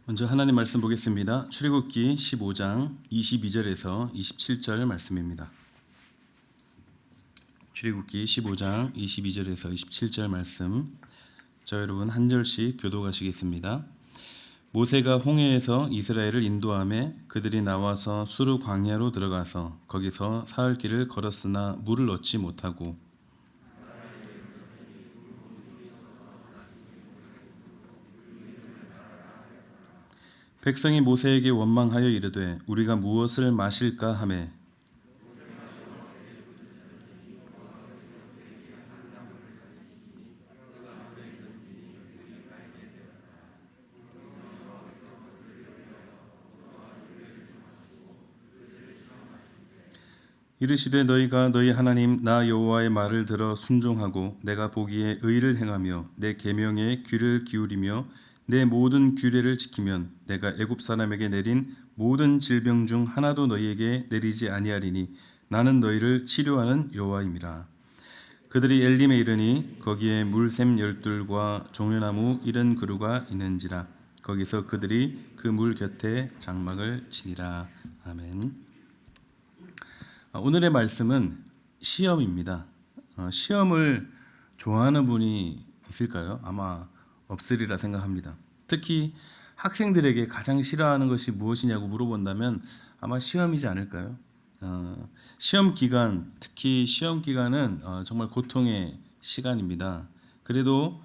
먼저 하나님 말씀 보겠습니다. 출애굽기 15장 22절에서 27절 말씀입니다. 출애굽기 15장 22절에서 27절 말씀. 자, 여러분 한 절씩 교독하시겠습니다. 모세가 홍해에서 이스라엘을 인도하매 그들이 나와서 수르 광야로 들어가서 거기서 사흘 길을 걸었으나 물을 얻지 못하고 백성이 모세에게 원망하여 이르되 우리가 무엇을 마실까 하매 이르시되 너희가 너희 하나님 나 여호와의 말을 들어 순종하고 내가 보기에 의를 행하며 내 계명에 귀를 기울이며 내 모든 규례를 지키면 내가 애굽 사람에게 내린 모든 질병 중 하나도 너희에게 내리지 아니하리니 나는 너희를 치료하는 여호와임이라. 그들이 엘림에 이르니 거기에 물샘 12과 종려나무 70그루가 있는지라. 거기서 그들이 그 물 곁에 장막을 치니라. 아멘. 오늘의 말씀은 시험입니다. 시험을 좋아하는 분이 있을까요? 아마 없으리라 생각합니다. 특히 학생들에게 가장 싫어하는 것이 무엇이냐고 물어본다면 아마 시험이지 않을까요? 시험 기간, 특히 시험 기간은 정말 고통의 시간입니다. 그래도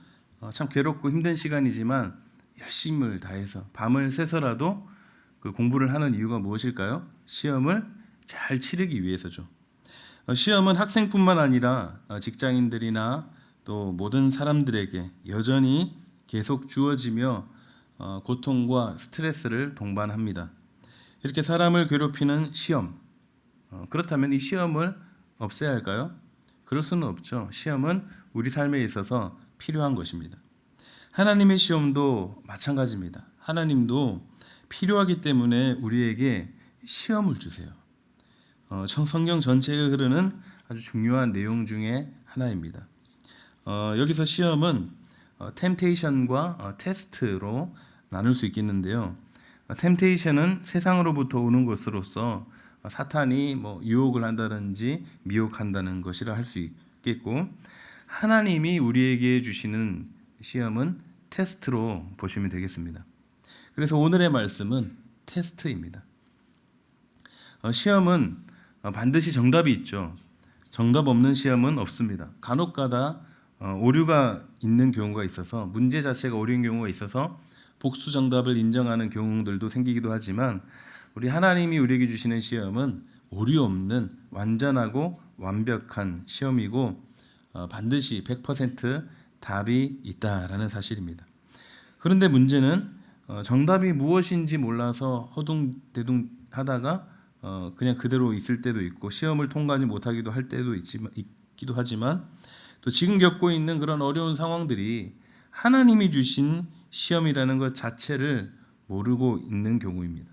참 괴롭고 힘든 시간이지만 열심을 다해서 밤을 새서라도 그 공부를 하는 이유가 무엇일까요? 시험을 잘 치르기 위해서죠. 시험은 학생뿐만 아니라 직장인들이나 또 모든 사람들에게 여전히 계속 주어지며 고통과 스트레스를 동반합니다. 이렇게 사람을 괴롭히는 시험, 그렇다면 이 시험을 없애야 할까요? 그럴 수는 없죠. 시험은 우리 삶에 있어서 필요한 것입니다. 하나님의 시험도 마찬가지입니다. 하나님도 필요하기 때문에 우리에게 시험을 주세요. 성경 전체에 흐르는 아주 중요한 내용 중에 하나입니다. 여기서 시험은 템테이션과 테스트로 나눌 수 있겠는데요. 템테이션은 세상으로부터 오는 것으로서 사탄이 유혹을 한다든지 미혹한다는 것이라 할 수 있겠고, 하나님이 우리에게 주시는 시험은 테스트로 보시면 되겠습니다. 그래서 오늘의 말씀은 테스트입니다. 시험은 반드시 정답이 있죠. 정답 없는 시험은 없습니다. 간혹가다 오류가 있는 경우가 있어서, 문제 자체가 어려운 경우가 있어서 복수 정답을 인정하는 경우들도 생기기도 하지만, 우리 하나님이 우리에게 주시는 시험은 오류 없는 완전하고 완벽한 시험이고 반드시 100% 답이 있다라는 사실입니다. 그런데 문제는 정답이 무엇인지 몰라서 허둥대둥 하다가 그냥 그대로 있을 때도 있고, 시험을 통과하지 못하기도 할 때도 있기도 하지만, 또 지금 겪고 있는 그런 어려운 상황들이 하나님이 주신 시험이라는 것 자체를 모르고 있는 경우입니다.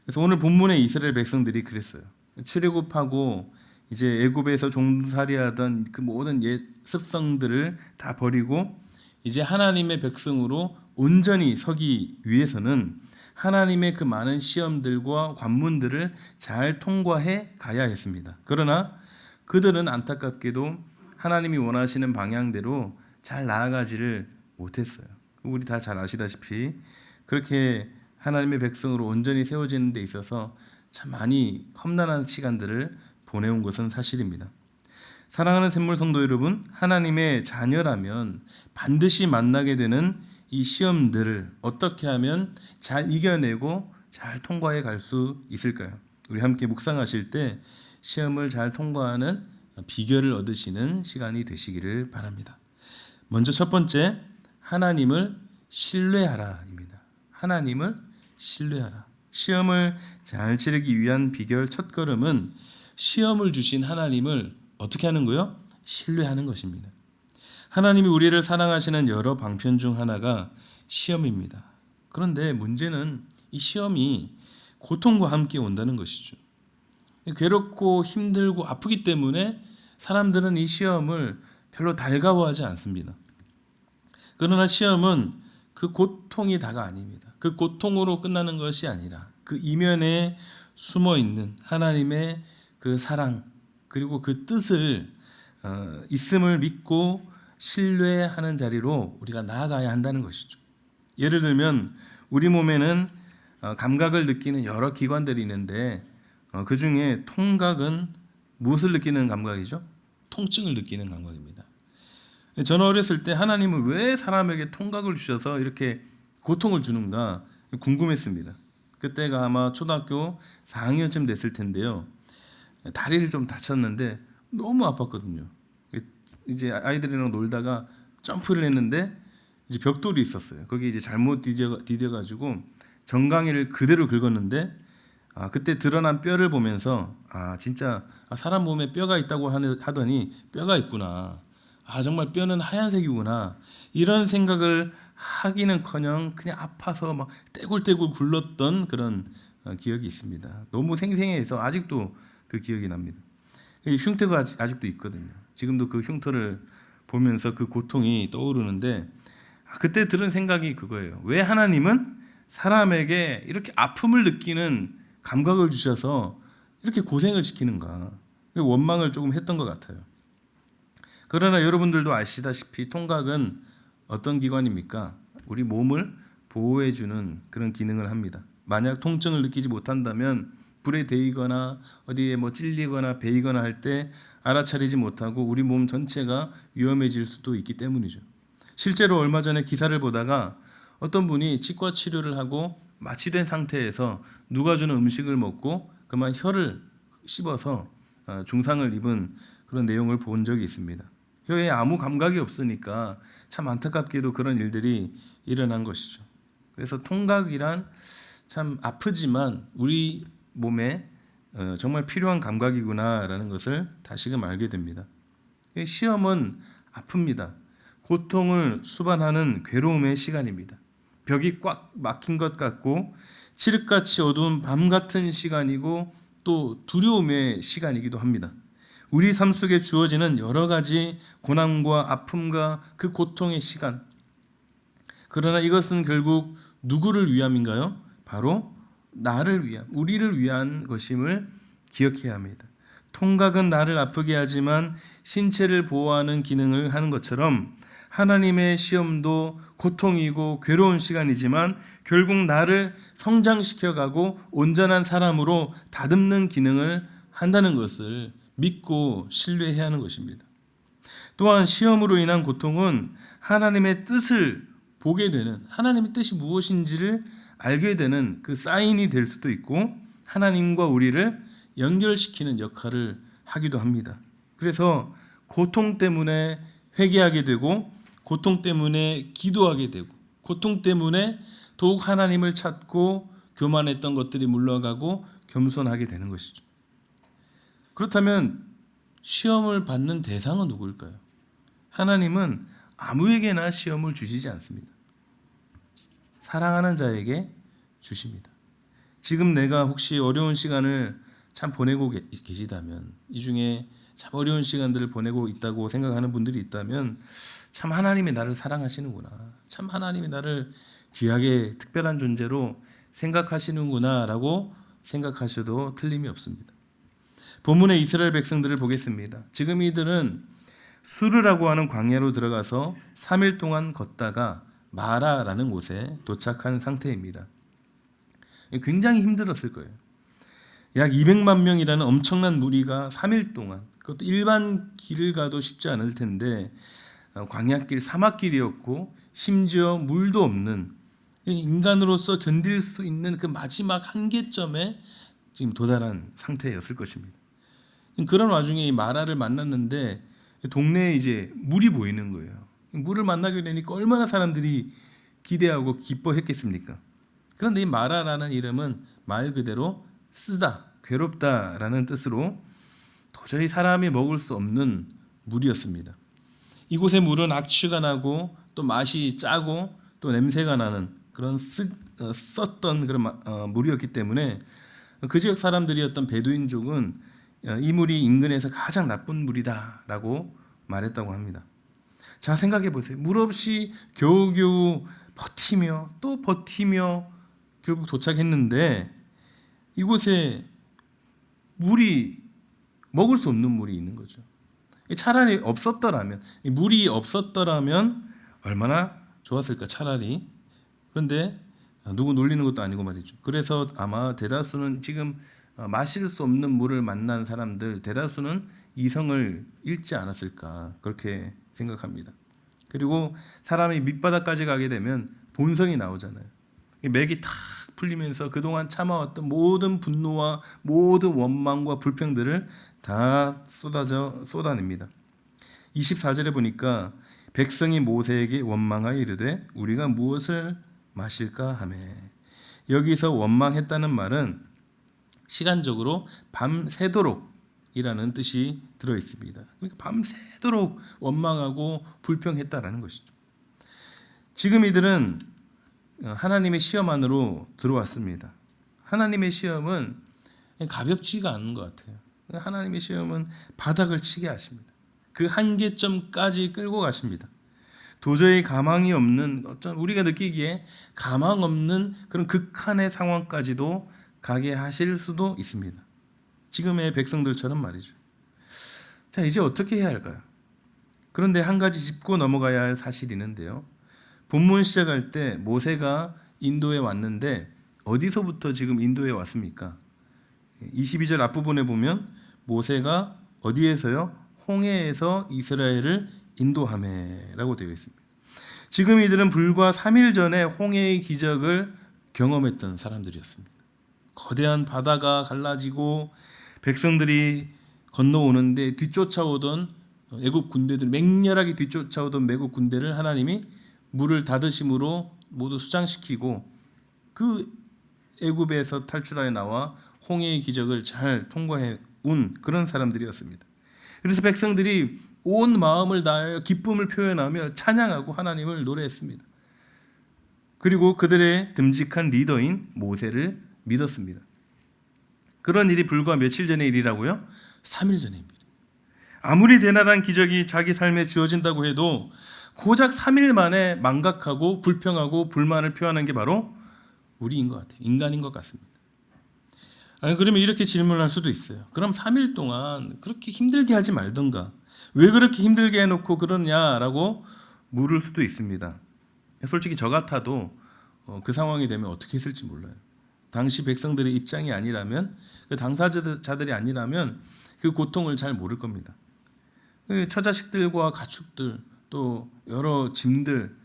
그래서 오늘 본문의 이스라엘 백성들이 그랬어요. 출애굽하고 이제 애굽에서 종살이하던 그 모든 옛 습성들을 다 버리고 이제 하나님의 백성으로 온전히 서기 위해서는 하나님의 그 많은 시험들과 관문들을 잘 통과해 가야 했습니다. 그러나 그들은 안타깝게도 하나님이 원하시는 방향대로 잘 나아가지를 못했어요. 우리 다 잘 아시다시피 그렇게 하나님의 백성으로 온전히 세워지는 데 있어서 참 많이 험난한 시간들을 보내온 것은 사실입니다. 사랑하는 샘물 성도 여러분, 하나님의 자녀라면 반드시 만나게 되는 이 시험들을 어떻게 하면 잘 이겨내고 잘 통과해 갈 수 있을까요? 우리 함께 묵상하실 때 시험을 잘 통과하는 비결을 얻으시는 시간이 되시기를 바랍니다. 먼저 첫 번째, 하나님을 신뢰하라입니다. 하나님을 신뢰하라. 시험을 잘 치르기 위한 비결 첫 걸음은 시험을 주신 하나님을 어떻게 하는 거요? 신뢰하는 것입니다. 하나님이 우리를 사랑하시는 여러 방편 중 하나가 시험입니다. 그런데 문제는 이 시험이 고통과 함께 온다는 것이죠. 괴롭고 힘들고 아프기 때문에 사람들은 이 시험을 별로 달가워하지 않습니다. 그러나 시험은 그 고통이 다가 아닙니다. 그 고통으로 끝나는 것이 아니라 그 이면에 숨어 있는 하나님의 그 사랑 그리고 그 뜻을 있음을 믿고 신뢰하는 자리로 우리가 나아가야 한다는 것이죠. 예를 들면 우리 몸에는 감각을 느끼는 여러 기관들이 있는데 그 중에 통각은 무엇을 느끼는 감각이죠? 통증을 느끼는 감각입니다. 저는 어렸을 때 하나님은 왜 사람에게 통각을 주셔서 이렇게 고통을 주는가 궁금했습니다. 그때가 아마 초등학교 4학년쯤 됐을 텐데요. 다리를 좀 다쳤는데 너무 아팠거든요. 이제 아이들이랑 놀다가 점프를 했는데 이제 벽돌이 있었어요. 거기 이제 잘못 디뎌가지고 정강이를 그대로 긁었는데 그때 드러난 뼈를 보면서 진짜 사람 몸에 뼈가 있다고 하더니 뼈가 있구나. 정말 뼈는 하얀색이구나. 이런 생각을 하기는커녕 그냥 아파서 막 떼굴떼굴 굴렀던 그런 기억이 있습니다. 너무 생생해서 아직도 그 기억이 납니다. 흉터가 아직도 있거든요. 지금도 그 흉터를 보면서 그 고통이 떠오르는데 그때 들은 생각이 그거예요. 왜 하나님은 사람에게 이렇게 아픔을 느끼는 감각을 주셔서 이렇게 고생을 시키는가. 원망을 조금 했던 것 같아요. 그러나 여러분들도 아시다시피 통각은 어떤 기관입니까? 우리 몸을 보호해주는 그런 기능을 합니다. 만약 통증을 느끼지 못한다면 불에 데이거나 어디에 찔리거나 베이거나 할 때 알아차리지 못하고 우리 몸 전체가 위험해질 수도 있기 때문이죠. 실제로 얼마 전에 기사를 보다가 어떤 분이 치과 치료를 하고 마취된 상태에서 누가 주는 음식을 먹고 그만 혀를 씹어서 중상을 입은 그런 내용을 본 적이 있습니다. 혀에 아무 감각이 없으니까 참 안타깝게도 그런 일들이 일어난 것이죠. 그래서 통각이란 참 아프지만 우리 몸에 정말 필요한 감각이구나라는 것을 다시금 알게 됩니다. 시험은 아픕니다. 고통을 수반하는 괴로움의 시간입니다. 벽이 꽉 막힌 것 같고 칠흑같이 어두운 밤 같은 시간이고 또 두려움의 시간이기도 합니다. 우리 삶 속에 주어지는 여러 가지 고난과 아픔과 그 고통의 시간. 그러나 이것은 결국 누구를 위함인가요? 바로 나를 위함, 우리를 위한 것임을 기억해야 합니다. 통각은 나를 아프게 하지만 신체를 보호하는 기능을 하는 것처럼 하나님의 시험도 고통이고 괴로운 시간이지만 결국 나를 성장시켜가고 온전한 사람으로 다듬는 기능을 한다는 것을 믿고 신뢰해야 하는 것입니다. 또한 시험으로 인한 고통은 하나님의 뜻을 보게 되는, 하나님의 뜻이 무엇인지를 알게 되는 그 사인이 될 수도 있고 하나님과 우리를 연결시키는 역할을 하기도 합니다. 그래서 고통 때문에 회개하게 되고 고통 때문에 기도하게 되고 고통 때문에 더욱 하나님을 찾고 교만했던 것들이 물러가고 겸손하게 되는 것이죠. 그렇다면 시험을 받는 대상은 누구일까요? 하나님은 아무에게나 시험을 주시지 않습니다. 사랑하는 자에게 주십니다. 지금 내가 혹시 어려운 시간을 참 보내고 계시다면, 이 중에 참 어려운 시간들을 보내고 있다고 생각하는 분들이 있다면 참 하나님이 나를 사랑하시는구나, 참 하나님이 나를 귀하게 특별한 존재로 생각하시는구나 라고 생각하셔도 틀림이 없습니다. 본문의 이스라엘 백성들을 보겠습니다. 지금 이들은 수르라고 하는 광야로 들어가서 3일 동안 걷다가 마라라는 곳에 도착한 상태입니다. 굉장히 힘들었을 거예요. 약 200만 명이라는 엄청난 무리가 3일 동안, 그것도 일반 길을 가도 쉽지 않을 텐데 광야길, 사막길이었고 심지어 물도 없는, 인간으로서 견딜 수 있는 그 마지막 한계점에 지금 도달한 상태였을 것입니다. 그런 와중에 이 마라를 만났는데 동네에 이제 물이 보이는 거예요. 물을 만나게 되니까 얼마나 사람들이 기대하고 기뻐했겠습니까? 그런데 이 마라라는 이름은 말 그대로 쓰다, 괴롭다라는 뜻으로 도저히 사람이 먹을 수 없는 물이었습니다. 이곳의 물은 악취가 나고 또 맛이 짜고 또 냄새가 나는 그런 썼던 그런 물이었기 때문에 그 지역 사람들이었던 베두인족은 이 물이 인근에서 가장 나쁜 물이다라고 말했다고 합니다. 자, 생각해 보세요. 물 없이 겨우겨우 버티며 또 버티며 결국 도착했는데 이곳에 물이 먹을 수 없는 물이 있는 거죠. 차라리 없었더라면 물이 없었더라면 얼마나 좋았을까 차라리. 그런데 누구 놀리는 것도 아니고 말이죠. 그래서 아마 대다수는 지금 마실 수 없는 물을 만난 사람들 대다수는 이성을 잃지 않았을까 그렇게 생각합니다. 그리고 사람이 밑바닥까지 가게 되면 본성이 나오잖아요. 맥이 탁 풀리면서 그동안 참아왔던 모든 분노와 모든 원망과 불평들을 다 쏟아냅니다. 24절에 보니까 백성이 모세에게 원망하여 이르되 우리가 무엇을 마실까 하매. 여기서 원망했다는 말은 시간적으로 밤새도록 이라는 뜻이 들어 있습니다. 그러니까 밤새도록 원망하고 불평했다라는 것이죠. 지금 이들은 하나님의 시험 안으로 들어왔습니다. 하나님의 시험은 가볍지가 않은 것 같아요. 하나님의 시험은 바닥을 치게 하십니다. 그 한계점까지 끌고 가십니다. 도저히 가망이 없는 어떤 우리가 느끼기에 가망 없는 그런 극한의 상황까지도 가게 하실 수도 있습니다. 지금의 백성들처럼 말이죠. 자, 이제 어떻게 해야 할까요? 그런데 한 가지 짚고 넘어가야 할 사실이 있는데요. 본문 시작할 때 모세가 인도에 왔는데 어디서부터 지금 인도에 왔습니까? 22절 앞부분에 보면 모세가 어디에서요? 홍해에서 이스라엘을 인도하매라고 되어 있습니다. 지금 이들은 불과 3일 전에 홍해의 기적을 경험했던 사람들이었습니다. 거대한 바다가 갈라지고 백성들이 건너오는데 뒤쫓아오던 애굽 군대들, 맹렬하게 뒤쫓아오던 애굽 군대를 하나님이 물을 닫으심으로 모두 수장시키고 그 애굽에서 탈출하여 나와 홍해의 기적을 잘 통과해 온 그런 사람들이었습니다. 그래서 백성들이 온 마음을 다하여 기쁨을 표현하며 찬양하고 하나님을 노래했습니다. 그리고 그들의 듬직한 리더인 모세를 믿었습니다. 그런 일이 불과 며칠 전의 일이라고요? 3일 전의 일입니다. 아무리 대단한 기적이 자기 삶에 주어진다고 해도 고작 3일 만에 망각하고 불평하고 불만을 표현한 게 바로 우리인 것 같아요. 인간인 것 같습니다. 아니, 그러면 이렇게 질문할 수도 있어요. 그럼 3일 동안 그렇게 힘들게 하지 말던가. 왜 그렇게 힘들게 해놓고 그러냐라고 물을 수도 있습니다. 솔직히 저 같아도 그 상황이 되면 어떻게 했을지 몰라요. 당시 백성들의 입장이 아니라면, 그 당사자들이 아니라면 그 고통을 잘 모를 겁니다. 처자식들과 가축들 또 여러 짐들,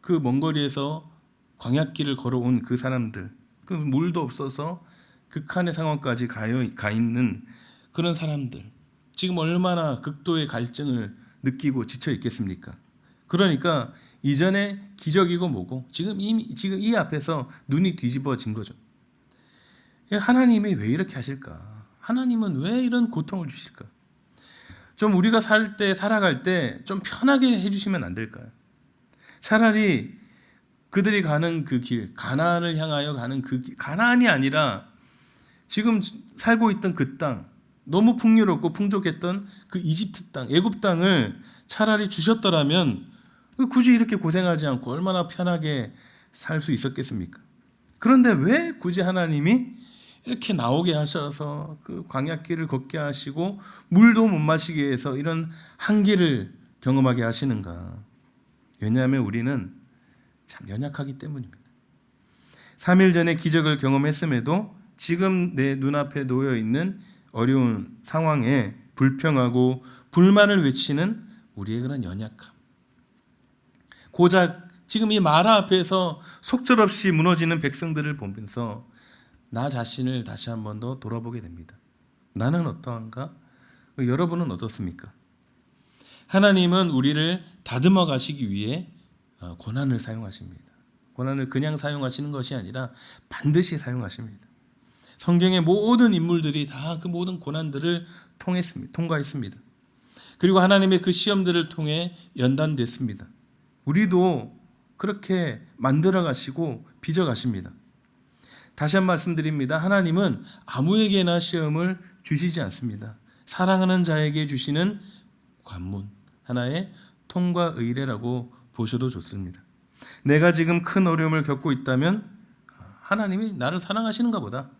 그 먼 거리에서 광야길을 걸어온 그 사람들, 그 물도 없어서 극한의 상황까지 가 있는 그런 사람들, 지금 얼마나 극도의 갈증을 느끼고 지쳐 있겠습니까? 그러니까 이전에 기적이고 뭐고 지금 이 앞에서 눈이 뒤집어진 거죠. 하나님이 왜 이렇게 하실까? 하나님은 왜 이런 고통을 주실까? 좀 우리가 살아갈 때 좀 편하게 해주시면 안 될까요? 차라리 그들이 가는 그 길, 가나안을 향하여 가는 그 길, 가나안이 아니라 지금 살고 있던 그 땅, 너무 풍요롭고 풍족했던 그 이집트 땅, 애굽 땅을 차라리 주셨더라면 굳이 이렇게 고생하지 않고 얼마나 편하게 살 수 있었겠습니까? 그런데 왜 굳이 하나님이 이렇게 나오게 하셔서 그 광야길을 걷게 하시고 물도 못 마시게 해서 이런 한계를 경험하게 하시는가? 왜냐하면 우리는 참 연약하기 때문입니다. 3일 전에 기적을 경험했음에도 지금 내 눈앞에 놓여 있는 어려운 상황에 불평하고 불만을 외치는 우리의 그런 연약함. 고작 지금 이 마라 앞에서 속절없이 무너지는 백성들을 보면서 나 자신을 다시 한 번 더 돌아보게 됩니다. 나는 어떠한가? 여러분은 어떻습니까? 하나님은 우리를 다듬어 가시기 위해 고난을 사용하십니다. 고난을 그냥 사용하시는 것이 아니라 반드시 사용하십니다. 성경의 모든 인물들이 다 그 모든 고난들을 통과했습니다. 그리고 하나님의 그 시험들을 통해 연단됐습니다. 우리도 그렇게 만들어 가시고 빚어 가십니다. 다시 한 말씀드립니다. 하나님은 아무에게나 시험을 주시지 않습니다. 사랑하는 자에게 주시는 관문, 하나의 통과 의례라고 보셔도 좋습니다. 내가 지금 큰 어려움을 겪고 있다면 하나님이 나를 사랑하시는가 보다.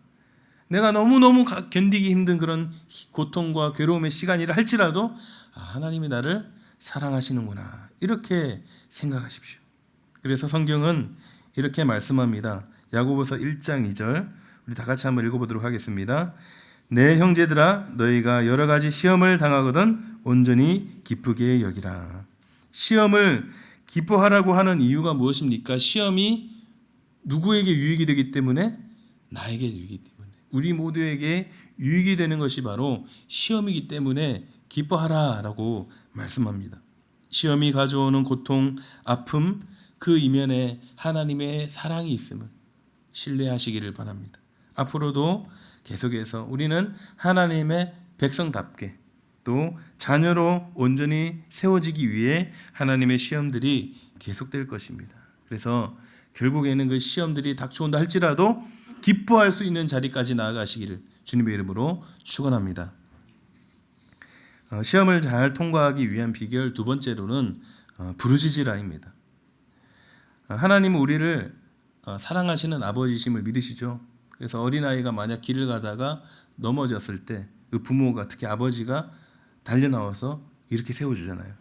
내가 너무너무 견디기 힘든 그런 고통과 괴로움의 시간이라 할지라도 하나님이 나를 사랑하시는구나. 이렇게 생각하십시오. 그래서 성경은 이렇게 말씀합니다. 야고보서 1장 2절 우리 다 같이 한번 읽어보도록 하겠습니다. 내 형제들아 너희가 여러 가지 시험을 당하거든 온전히 기쁘게 여기라. 시험을 기뻐하라고 하는 이유가 무엇입니까? 시험이 누구에게 유익이 되기 때문에? 나에게 유익이 때문에. 우리 모두에게 유익이 되는 것이 바로 시험이기 때문에 기뻐하라라고 말씀합니다. 시험이 가져오는 고통, 아픔, 그 이면에 하나님의 사랑이 있음을 신뢰하시기를 바랍니다. 앞으로도 계속해서 우리는 하나님의 백성답게 또 자녀로 온전히 세워지기 위해 하나님의 시험들이 계속될 것입니다. 그래서 결국에는 그 시험들이 닥쳐온다 할지라도 기뻐할 수 있는 자리까지 나아가시기를 주님의 이름으로 축원합니다. 시험을 잘 통과하기 위한 비결 두 번째로는 부르짖으라입니다. 하나님은 우리를 사랑하시는 아버지심을 믿으시죠. 그래서 어린아이가 만약 길을 가다가 넘어졌을 때 그 부모가 특히 아버지가 달려나와서 이렇게 세워주잖아요.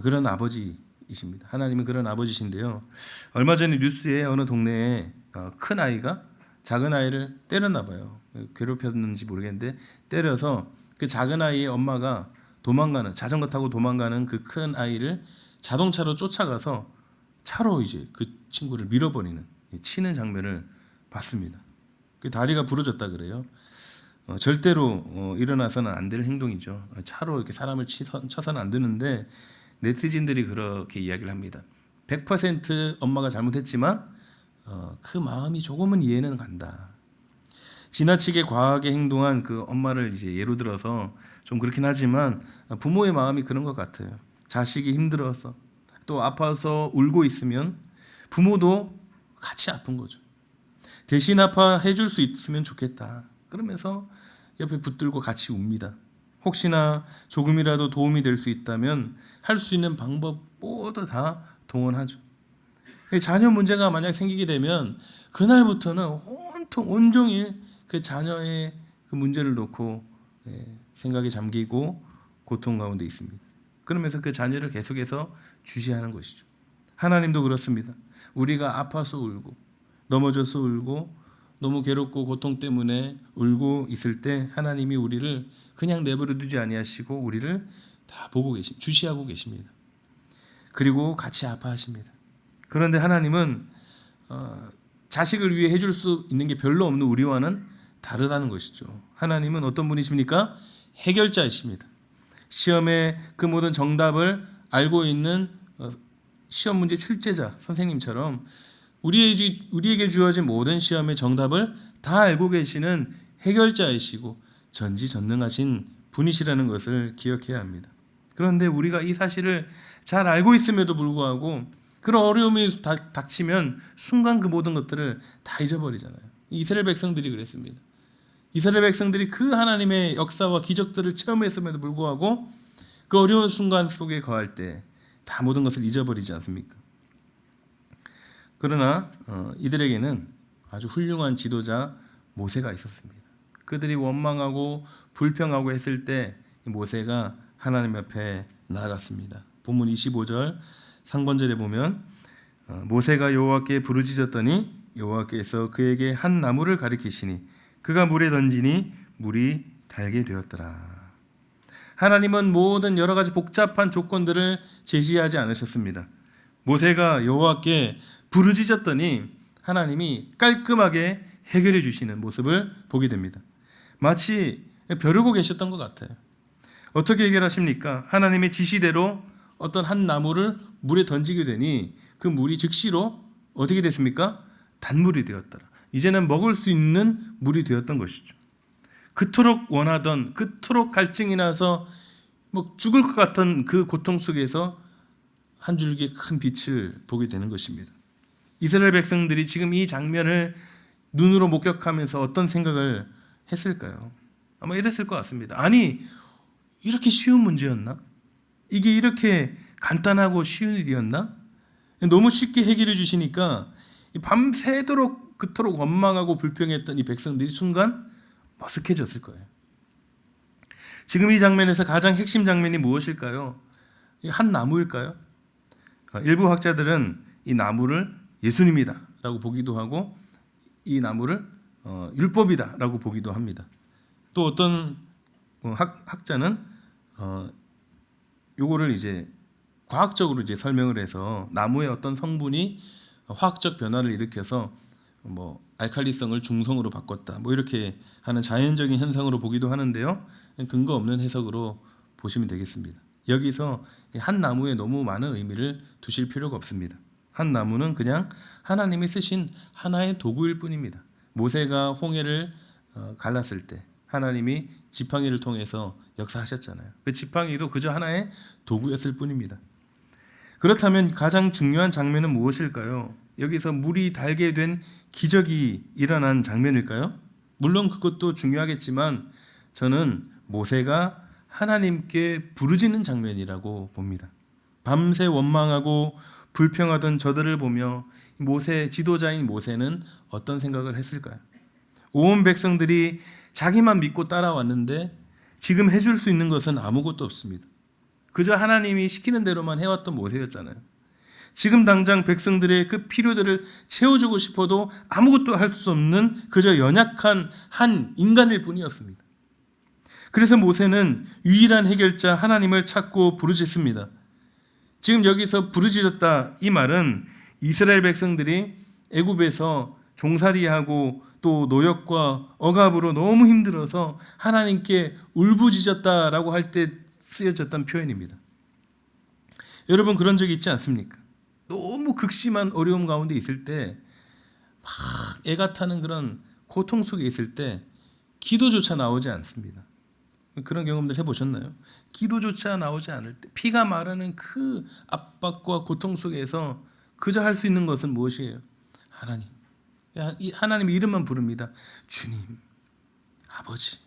그런 아버지이십니다. 하나님은 그런 아버지신데요. 얼마 전에 뉴스에 어느 동네에 큰 아이가 작은 아이를 때렸나 봐요. 괴롭혔는지 모르겠는데 때려서 그 작은 아이의 엄마가 도망가는 자전거 타고 도망가는 그 큰 아이를 자동차로 쫓아가서 차로 이제 그 친구를 밀어버리는 치는 장면을 봤습니다. 그 다리가 부러졌다 그래요. 절대로 일어나서는 안 될 행동이죠. 차로 이렇게 사람을 쳐서는 안 되는데 네티즌들이 그렇게 이야기를 합니다. 100% 엄마가 잘못했지만 그 마음이 조금은 이해는 간다. 지나치게 과하게 행동한 그 엄마를 이제 예로 들어서 좀 그렇긴 하지만 부모의 마음이 그런 것 같아요. 자식이 힘들어서 또 아파서 울고 있으면 부모도 같이 아픈 거죠. 대신 아파해 줄 수 있으면 좋겠다. 그러면서 옆에 붙들고 같이 웁니다. 혹시나 조금이라도 도움이 될 수 있다면 할 수 있는 방법 모두 다 동원하죠. 자녀 문제가 만약 생기게 되면 그날부터는 온종일 그 자녀의 그 문제를 놓고 생각에 잠기고 고통 가운데 있습니다. 그러면서 그 자녀를 계속해서 주시하는 것이죠. 하나님도 그렇습니다. 우리가 아파서 울고 넘어져서 울고 너무 괴롭고 고통 때문에 울고 있을 때 하나님이 우리를 그냥 내버려 두지 아니하시고 우리를 다 보고 주시하고 계십니다. 그리고 같이 아파하십니다. 그런데 하나님은 자식을 위해 해줄 수 있는 게 별로 없는 우리와는 다르다는 것이죠. 하나님은 어떤 분이십니까? 해결자이십니다. 시험의 그 모든 정답을 알고 있는 시험 문제 출제자 선생님처럼 우리에게 주어진 모든 시험의 정답을 다 알고 계시는 해결자이시고 전지전능하신 분이시라는 것을 기억해야 합니다. 그런데 우리가 이 사실을 잘 알고 있음에도 불구하고 그런 어려움이 닥치면 순간 그 모든 것들을 다 잊어버리잖아요. 이스라엘 백성들이 그랬습니다. 이스라엘 백성들이 그 하나님의 역사와 기적들을 체험했음에도 불구하고 그 어려운 순간 속에 거할 때 다 모든 것을 잊어버리지 않습니까? 그러나 이들에게는 아주 훌륭한 지도자 모세가 있었습니다. 그들이 원망하고 불평하고 했을 때 모세가 하나님 앞에 나아갔습니다. 본문 25절 상반절에 보면 모세가 여호와께 부르짖었더니 여호와께서 그에게 한 나무를 가리키시니 그가 물에 던지니 물이 달게 되었더라. 하나님은 모든 여러 가지 복잡한 조건들을 제시하지 않으셨습니다. 모세가 여호와께 부르짖었더니 하나님이 깔끔하게 해결해 주시는 모습을 보게 됩니다. 마치 벼르고 계셨던 것 같아요. 어떻게 해결하십니까? 하나님의 지시대로 어떤 한 나무를 물에 던지게 되니 그 물이 즉시로 어떻게 됐습니까? 단물이 되었더라. 이제는 먹을 수 있는 물이 되었던 것이죠. 그토록 원하던, 그토록 갈증이 나서 죽을 것 같은 그 고통 속에서 한 줄기의 큰 빛을 보게 되는 것입니다. 이스라엘 백성들이 지금 이 장면을 눈으로 목격하면서 어떤 생각을 했을까요? 아마 이랬을 것 같습니다. 아니, 이렇게 쉬운 문제였나? 이게 이렇게 간단하고 쉬운 일이었나? 너무 쉽게 해결해 주시니까 밤새도록 그토록 원망하고 불평했던 이 백성들이 순간 머쓱해졌을 거예요. 지금 이 장면에서 가장 핵심 장면이 무엇일까요? 한 나무일까요? 일부 학자들은 이 나무를 예수님이다 라고 보기도 하고 이 나무를 율법이다 라고 보기도 합니다. 또 어떤 학자는 요거를 이제 과학적으로 이제 설명을 해서 나무의 어떤 성분이 화학적 변화를 일으켜서 뭐 알칼리성을 중성으로 바꿨다 뭐 이렇게 하는 자연적인 현상으로 보기도 하는데요. 근거 없는 해석으로 보시면 되겠습니다. 여기서 한 나무에 너무 많은 의미를 두실 필요가 없습니다. 한 나무는 그냥 하나님이 쓰신 하나의 도구일 뿐입니다. 모세가 홍해를 갈랐을 때 하나님이 지팡이를 통해서 역사하셨잖아요. 그 지팡이도 그저 하나의 도구였을 뿐입니다. 그렇다면 가장 중요한 장면은 무엇일까요? 여기서 물이 달게 된 기적이 일어난 장면일까요? 물론 그것도 중요하겠지만 저는 모세가 하나님께 부르짖는 장면이라고 봅니다. 밤새 원망하고 불평하던 저들을 보며 모세, 지도자인 모세는 어떤 생각을 했을까요? 온 백성들이 자기만 믿고 따라왔는데 지금 해줄 수 있는 것은 아무것도 없습니다. 그저 하나님이 시키는 대로만 해왔던 모세였잖아요. 지금 당장 백성들의 그 필요들을 채워주고 싶어도 아무것도 할 수 없는 그저 연약한 한 인간일 뿐이었습니다. 그래서 모세는 유일한 해결자 하나님을 찾고 부르짖습니다. 지금 여기서 부르짖었다 이 말은 이스라엘 백성들이 애굽에서 종살이하고 또 노역과 억압으로 너무 힘들어서 하나님께 울부짖었다라고 할 때 쓰여졌던 표현입니다. 여러분 그런 적이 있지 않습니까? 너무 극심한 어려움 가운데 있을 때 막 애가 타는 그런 고통 속에 있을 때 기도조차 나오지 않습니다. 그런 경험들 해보셨나요? 기도조차 나오지 않을 때 피가 마르는 그 압박과 고통 속에서 그저 할 수 있는 것은 무엇이에요? 하나님. 하나님 이름만 부릅니다. 주님, 아버지.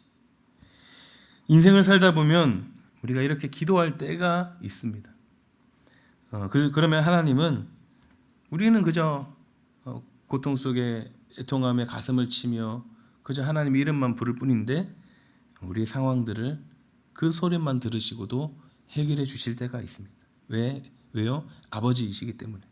인생을 살다 보면 우리가 이렇게 기도할 때가 있습니다. 그러면 하나님은 우리는 그저 고통 속에 애통함에 가슴을 치며 그저 하나님 이름만 부를 뿐인데 우리의 상황들을 그 소리만 들으시고도 해결해 주실 때가 있습니다. 왜요? 아버지이시기 때문에.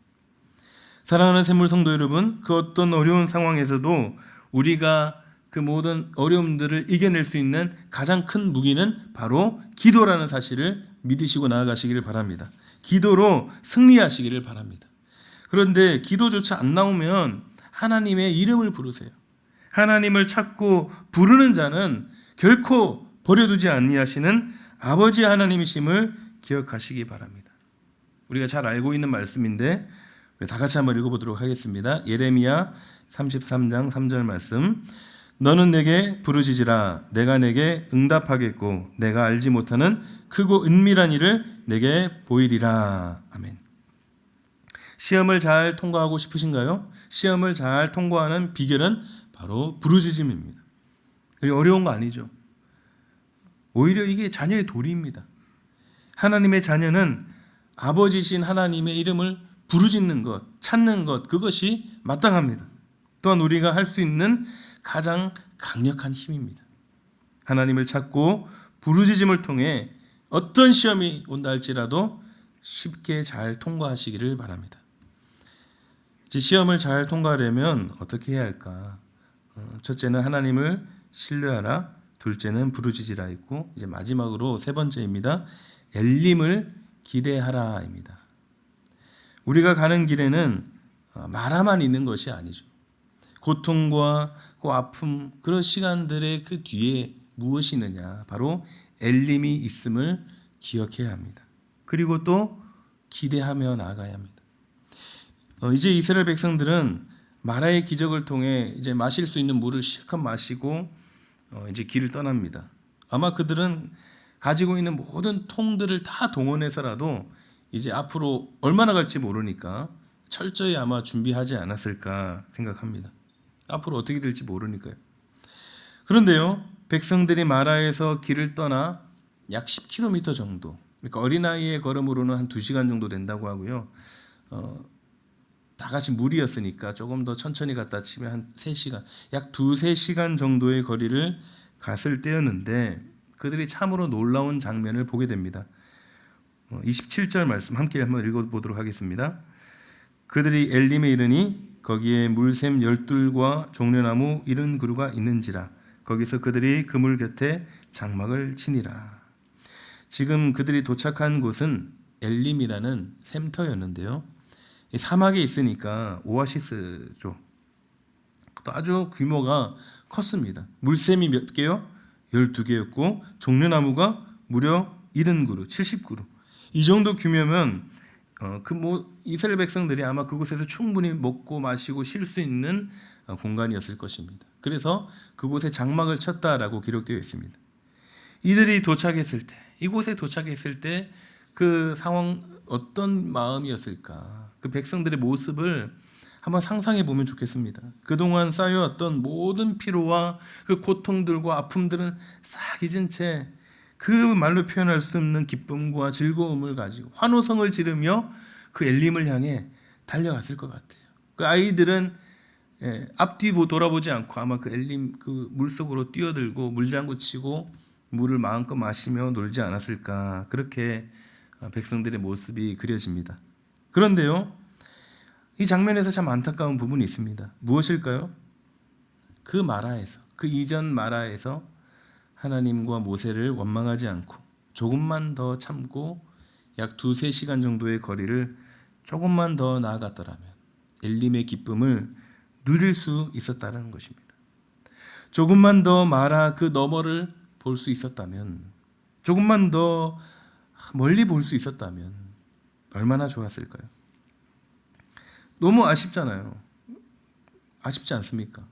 사랑하는 샘물 성도 여러분, 그 어떤 어려운 상황에서도 우리가 그 모든 어려움들을 이겨낼 수 있는 가장 큰 무기는 바로 기도라는 사실을 믿으시고 나아가시기를 바랍니다. 기도로 승리하시기를 바랍니다. 그런데 기도조차 안 나오면 하나님의 이름을 부르세요. 하나님을 찾고 부르는 자는 결코 버려두지 아니하시는 아버지 하나님이심을 기억하시기 바랍니다. 우리가 잘 알고 있는 말씀인데 다 같이 한번 읽어보도록 하겠습니다. 예레미야 33장 3절 말씀. 너는 내게 부르짖으라. 내가 내게 응답하겠고 내가 알지 못하는 크고 은밀한 일을 내게 보이리라. 아멘. 시험을 잘 통과하고 싶으신가요? 시험을 잘 통과하는 비결은 바로 부르짖음입니다. 어려운 거 아니죠. 오히려 이게 자녀의 도리입니다. 하나님의 자녀는 아버지신 하나님의 이름을 부르짖는 것, 찾는 것, 그것이 마땅합니다. 또한 우리가 할 수 있는 가장 강력한 힘입니다. 하나님을 찾고 부르짖음을 통해 어떤 시험이 온다 할지라도 쉽게 잘 통과하시기를 바랍니다. 시험을 잘 통과하려면 어떻게 해야 할까? 첫째는 하나님을 신뢰하라. 둘째는 부르짖으라 있고 이제 마지막으로 세 번째입니다. 엘림을 기대하라입니다. 우리가 가는 길에는 마라만 있는 것이 아니죠. 고통과 그 아픔 그런 시간들의 그 뒤에 무엇이 있느냐? 바로 엘림이 있음을 기억해야 합니다. 그리고 또 기대하며 나아가야 합니다. 이제 이스라엘 백성들은 마라의 기적을 통해 이제 마실 수 있는 물을 실컷 마시고 이제 길을 떠납니다. 아마 그들은 가지고 있는 모든 통들을 다 동원해서라도 이제 앞으로 얼마나 갈지 모르니까 철저히 아마 준비하지 않았을까 생각합니다. 앞으로 어떻게 될지 모르니까요. 그런데요, 백성들이 마라에서 길을 떠나 약 10km 정도, 그러니까 어린아이의 걸음으로는 한 2시간 정도 된다고 하고요. 다 같이 무리였으니까 조금 더 천천히 갔다 치면 한 3시간, 약 2-3시간 정도의 거리를 갔을 때였는데 그들이 참으로 놀라운 장면을 보게 됩니다. 27절 말씀 함께 한번 읽어보도록 하겠습니다. 그들이 엘림에 이르니 거기에 물샘 12과 종려나무 70그루가 있는지라. 거기서 그들이 그물 곁에 장막을 치니라. 지금 그들이 도착한 곳은 엘림이라는 샘터였는데요. 사막에 있으니까 오아시스죠. 또 아주 규모가 컸습니다. 물샘이 몇 개요? 12개였고 종려나무가 무려 70그루, 70그루. 이 정도 규모면 이스라엘 백성들이 아마 그곳에서 충분히 먹고 마시고 쉴 수 있는 공간이었을 것입니다. 그래서 그곳에 장막을 쳤다라고 기록되어 있습니다. 이들이 이곳에 도착했을 때 그 상황 어떤 마음이었을까? 그 백성들의 모습을 한번 상상해 보면 좋겠습니다. 그동안 쌓여왔던 모든 피로와 그 고통들과 아픔들은 싹 잊은 채 그 말로 표현할 수 없는 기쁨과 즐거움을 가지고 환호성을 지르며 그 엘림을 향해 달려갔을 것 같아요. 그 아이들은 앞뒤 돌아보지 않고 아마 그 엘림 그 물속으로 뛰어들고 물장구 치고 물을 마음껏 마시며 놀지 않았을까, 그렇게 백성들의 모습이 그려집니다. 그런데요, 이 장면에서 참 안타까운 부분이 있습니다. 무엇일까요? 그 마라에서, 그 이전 마라에서 하나님과 모세를 원망하지 않고 조금만 더 참고 약 2-3시간 정도의 거리를 조금만 더 나아갔더라면 엘림의 기쁨을 누릴 수 있었다는 것입니다. 조금만 더 마라 그 너머를 볼 수 있었다면, 조금만 더 멀리 볼 수 있었다면 얼마나 좋았을까요? 너무 아쉽잖아요. 아쉽지 않습니까?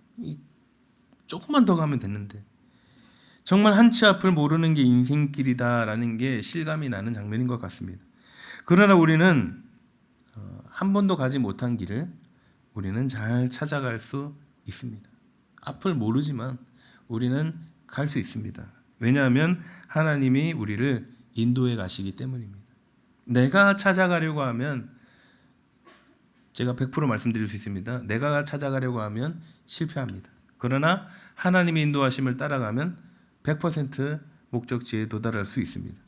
조금만 더 가면 됐는데, 정말 한치 앞을 모르는 게 인생길이다라는 게 실감이 나는 장면인 것 같습니다. 그러나 우리는 한 번도 가지 못한 길을 우리는 잘 찾아갈 수 있습니다. 앞을 모르지만 우리는 갈 수 있습니다. 왜냐하면 하나님이 우리를 인도해 가시기 때문입니다. 내가 찾아가려고 하면, 제가 100% 말씀드릴 수 있습니다. 내가 찾아가려고 하면 실패합니다. 그러나 하나님의 인도하심을 따라가면 100% 목적지에 도달할 수 있습니다.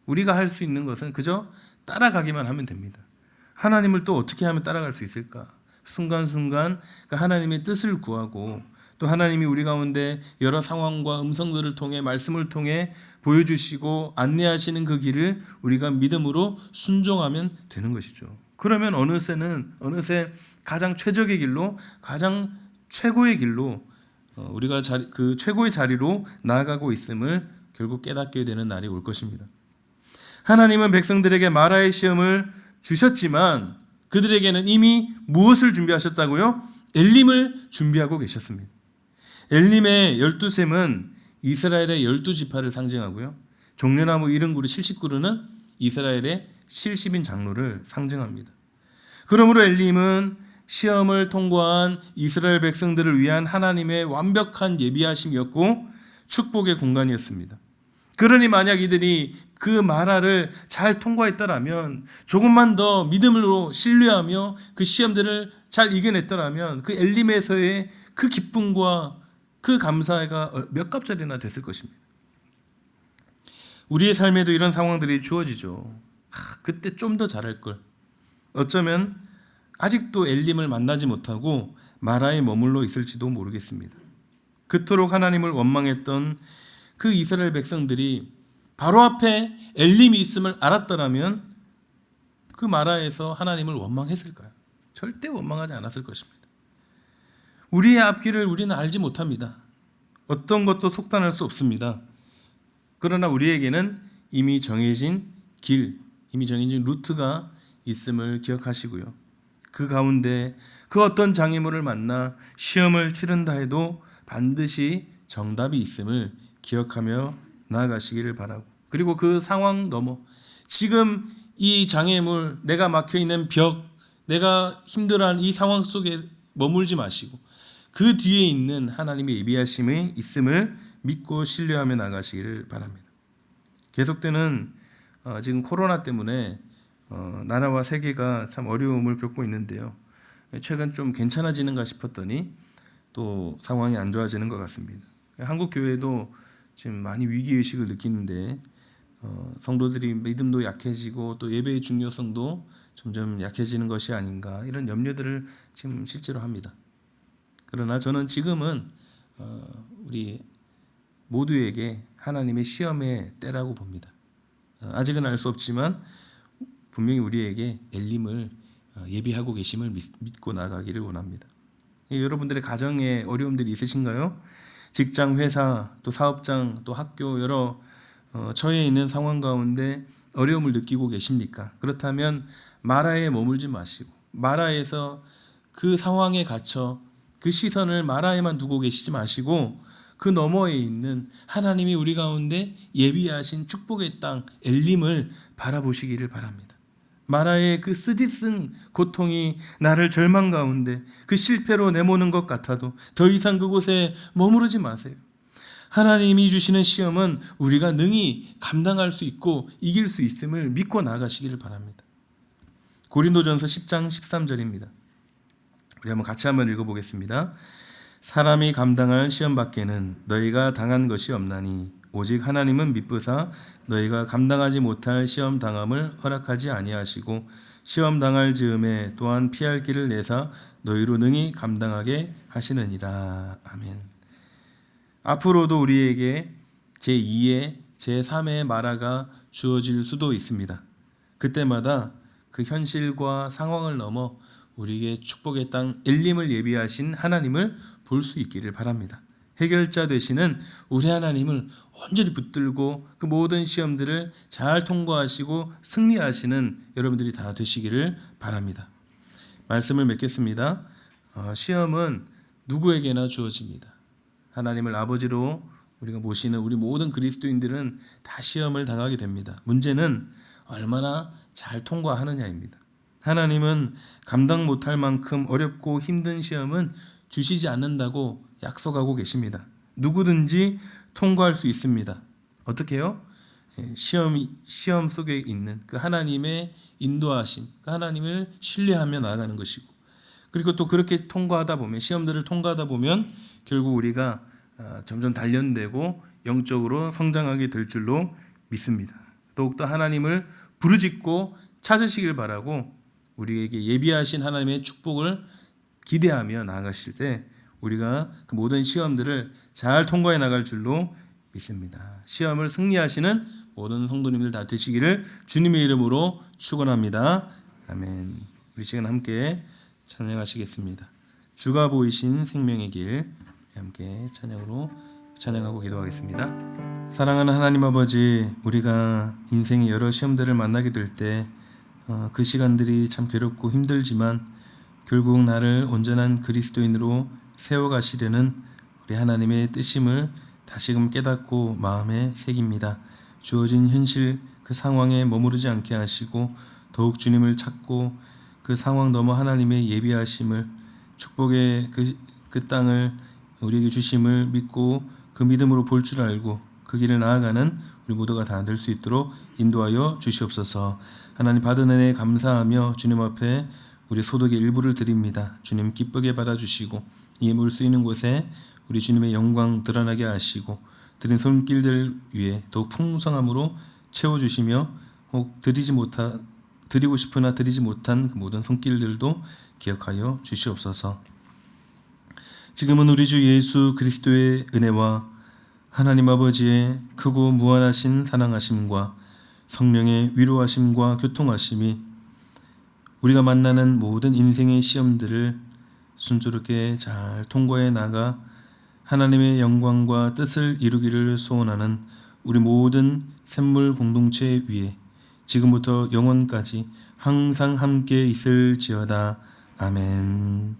우리가 할 수 있는 것은 그저 따라가기만 하면 됩니다. 하나님을 또 어떻게 하면 따라갈 수 있을까? 순간순간 그 하나님의 뜻을 구하고, 또 하나님이 우리 가운데 여러 상황과 음성들을 통해 말씀을 통해 보여주시고 안내하시는 그 길을 우리가 믿음으로 순종하면 되는 것이죠. 그러면 어느새 가장 최적의 길로, 가장 최고의 길로 우리가 그 최고의 자리로 나아가고 있음을 결국 깨닫게 되는 날이 올 것입니다. 하나님은 백성들에게 마라의 시험을 주셨지만 그들에게는 이미 무엇을 준비하셨다고요? 엘림을 준비하고 계셨습니다. 엘림의 12샘은 이스라엘의 12지파를 상징하고요, 종려나무 70그루 70그루는 이스라엘의 70인 장로를 상징합니다. 그러므로 엘림은 시험을 통과한 이스라엘 백성들을 위한 하나님의 완벽한 예비하심이었고 축복의 공간이었습니다. 그러니 만약 이들이 그 마라를 잘 통과했더라면, 조금만 더 믿음으로 신뢰하며 그 시험들을 잘 이겨냈더라면 그 엘림에서의 그 기쁨과 그 감사가 몇 값짜리나 됐을 것입니다. 우리의 삶에도 이런 상황들이 주어지죠. 그때 좀 더 잘할 걸. 어쩌면 아직도 엘림을 만나지 못하고 마라에 머물러 있을지도 모르겠습니다. 그토록 하나님을 원망했던 그 이스라엘 백성들이 바로 앞에 엘림이 있음을 알았더라면 그 마라에서 하나님을 원망했을까요? 절대 원망하지 않았을 것입니다. 우리의 앞길을 우리는 알지 못합니다. 어떤 것도 속단할 수 없습니다. 그러나 우리에게는 이미 정해진 길, 이미 정해진 루트가 있음을 기억하시고요, 그 가운데 그 어떤 장애물을 만나 시험을 치른다 해도 반드시 정답이 있음을 기억하며 나아가시기를 바라고, 그리고 그 상황 넘어 지금 이 장애물, 내가 막혀있는 벽, 내가 힘들어하는 이 상황 속에 머물지 마시고 그 뒤에 있는 하나님의 예비하심이 있음을 믿고 신뢰하며 나가시기를 바랍니다. 계속되는 지금 코로나 때문에 나라와 세계가 참 어려움을 겪고 있는데요. 최근 좀 괜찮아지는가 싶었더니 또 상황이 안 좋아지는 것 같습니다. 한국 교회도 지금 많이 위기 의식을 느끼는데 성도들이 믿음도 약해지고 또 예배의 중요성도 점점 약해지는 것이 아닌가, 이런 염려들을 지금 실제로 합니다. 그러나 저는 지금은 우리 모두에게 하나님의 시험의 때라고 봅니다. 아직은 알 수 없지만 분명히 우리에게 엘림을 예비하고 계심을 믿고 나가기를 원합니다. 여러분들의 가정에 어려움들이 있으신가요? 직장, 회사, 또 사업장, 또 학교, 여러 처해 있는 상황 가운데 어려움을 느끼고 계십니까? 그렇다면 마라에 머물지 마시고, 마라에서 그 상황에 갇혀 그 시선을 마라에만 두고 계시지 마시고, 그 너머에 있는 하나님이 우리 가운데 예비하신 축복의 땅 엘림을 바라보시기를 바랍니다. 마라의 그 쓰디쓴 고통이 나를 절망 가운데 그 실패로 내모는 것 같아도 더 이상 그곳에 머무르지 마세요. 하나님이 주시는 시험은 우리가 능히 감당할 수 있고 이길 수 있음을 믿고 나가시기를 바랍니다. 고린도전서 10장 13절입니다. 우리 같이 한번 읽어보겠습니다. 사람이 감당할 시험 밖에는 너희가 당한 것이 없나니 오직 하나님은 미쁘사 너희가 감당하지 못할 시험 당함을 허락하지 아니하시고 시험 당할 즈음에 또한 피할 길을 내사 너희로 능히 감당하게 하시느니라. 아멘. 앞으로도 우리에게 제2의 제3의 마라가 주어질 수도 있습니다. 그때마다 그 현실과 상황을 넘어 우리에게 축복의 땅 엘림을 예비하신 하나님을 볼 수 있기를 바랍니다. 해결자 되시는 우리 하나님을 온전히 붙들고 그 모든 시험들을 잘 통과하시고 승리하시는 여러분들이 다 되시기를 바랍니다. 말씀을 맺겠습니다. 시험은 누구에게나 주어집니다. 하나님을 아버지로 우리가 모시는 우리 모든 그리스도인들은 다 시험을 당하게 됩니다. 문제는 얼마나 잘 통과하느냐입니다. 하나님은 감당 못할 만큼 어렵고 힘든 시험은 주시지 않는다고 약속하고 계십니다. 누구든지 통과할 수 있습니다. 어떻게 해요? 시험 속에 있는 그 하나님의 인도하심, 그 하나님을 신뢰하며 나아가는 것이고, 그리고 또 그렇게 통과하다 보면, 시험들을 통과하다 보면 결국 우리가 점점 단련되고 영적으로 성장하게 될 줄로 믿습니다. 더욱더 하나님을 부르짖고 찾으시길 바라고 우리에게 예비하신 하나님의 축복을 기대하며 나아가실 때 우리가 그 모든 시험들을 잘 통과해 나갈 줄로 믿습니다. 시험을 승리하시는 모든 성도님들 다 되시기를 주님의 이름으로 축원합니다. 아멘. 우리 시간 함께 찬양하시겠습니다. 주가 보이신 생명의 길, 함께 찬양하고 기도하겠습니다. 사랑하는 하나님 아버지, 우리가 인생의 여러 시험들을 만나게 될 때 그 시간들이 참 괴롭고 힘들지만 결국 나를 온전한 그리스도인으로 세워가시려는 우리 하나님의 뜻임을 다시금 깨닫고 마음에 새깁니다. 주어진 현실 그 상황에 머무르지 않게 하시고 더욱 주님을 찾고 그 상황 넘어 하나님의 예비하심을, 축복의 그 땅을 우리에게 주심을 믿고 그 믿음으로 볼 줄 알고 그 길을 나아가는 우리 모두가 다 될 수 있도록 인도하여 주시옵소서. 하나님 받은 은혜에 감사하며 주님 앞에 우리 소득의 일부를 드립니다. 주님 기쁘게 받아주시고 이 예물 쓰이는 곳에 우리 주님의 영광 드러나게 하시고 드린 손길들 위에 더욱 풍성함으로 채워주시며 혹 드리고 싶으나 드리지 못한 그 모든 손길들도 기억하여 주시옵소서. 지금은 우리 주 예수 그리스도의 은혜와 하나님 아버지의 크고 무한하신 사랑하심과 성령의 위로하심과 교통하심이 우리가 만나는 모든 인생의 시험들을 순조롭게 잘 통과해 나가 하나님의 영광과 뜻을 이루기를 소원하는 우리 모든 샘물 공동체 위에 지금부터 영원까지 항상 함께 있을지어다. 아멘.